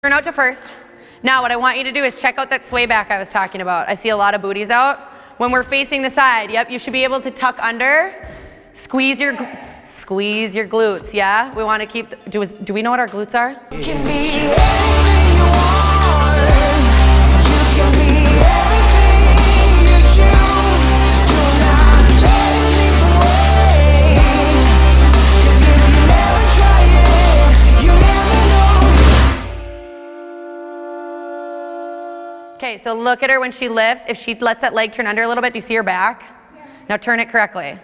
Turn out to first. Now what I want you to do is check out that sway back I was talking about. I see a lot of booties out. When we're facing the side, yep, you should be able to tuck under, squeeze your glutes, yeah? We want to keep, do we know what our glutes are? You can be anything you want. You can be everything you choose. Do not let it slip away. 'Cause if you never try it, you never know. Okay, so look at her when she lifts. If she lets that leg turn under a little bit, do you see her back? Yeah. Now turn it correctly.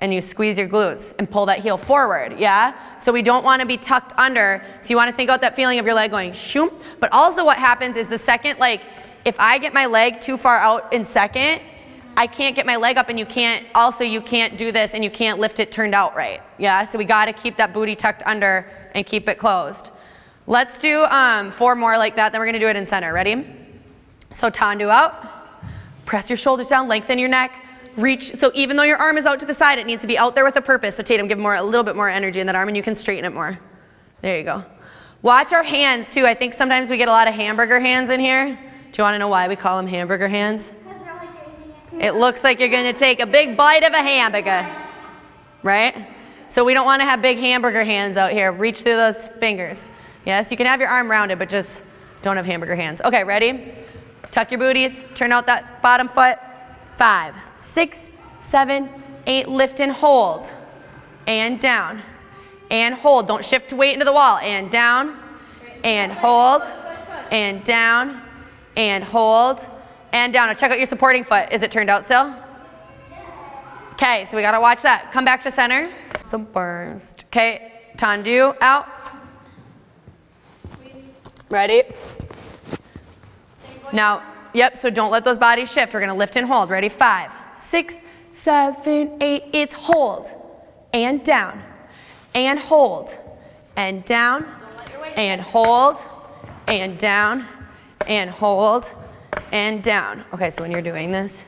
And you squeeze your glutes and pull that heel forward, yeah? So we don't want to be tucked under. So you want to think about that feeling of your leg going shoom. But also what happens is the second, like, if I get my leg too far out in second, I can't get my leg up, and you can't do this, and you can't lift it turned out right, yeah? So we got to keep that booty tucked under and keep it closed. Let's do 4 more like that, then we're going to do it in center. Ready? So tandu out, press your shoulders down, lengthen your neck, reach. So even though your arm is out to the side, it needs to be out there with a purpose. So Tatum, give a little bit more energy in that arm, and you can straighten it more. There you go. Watch our hands too. I think sometimes we get a lot of hamburger hands in here. Do you want to know why we call them hamburger hands? It looks like you're going to take a big bite of a hamburger, right? So we don't want to have big hamburger hands out here. Reach through those fingers. Yes, you can have your arm rounded, but just don't have hamburger hands. Okay, ready? Tuck your booties, turn out that bottom foot. 5, 6, 7, 8, lift and hold. And down. And hold. Don't shift weight into the wall. And down. And hold. And down. And hold. And down. Now check out your supporting foot. Is it turned out still? Okay, so we gotta watch that. Come back to center. The burst. Okay, tandu out. Ready? Now, yep, so don't let those bodies shift. We're going to lift and hold. Ready? 5, 6, 7, 8. It's hold. And down. And hold. And down. And hold. And down. And hold. And down. Okay, so when you're doing this,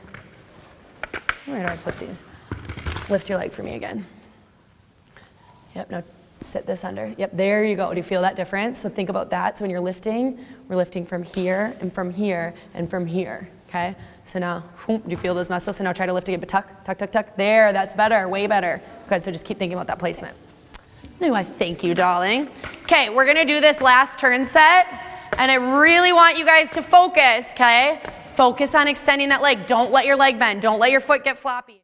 where do I put these? Lift your leg for me again. Yep, now sit this under. Yep, there you go. Do you feel that difference? So think about that. So when you're lifting, we're lifting from here and from here and from here, okay? So now, do you feel those muscles? So now try to lift again, but tuck, tuck, tuck, tuck. There, that's better, way better. Good, so just keep thinking about that placement. Anyway, thank you, darling. Okay, we're gonna do this last turn set, and I really want you guys to focus, okay? Focus on extending that leg. Don't let your leg bend. Don't let your foot get floppy.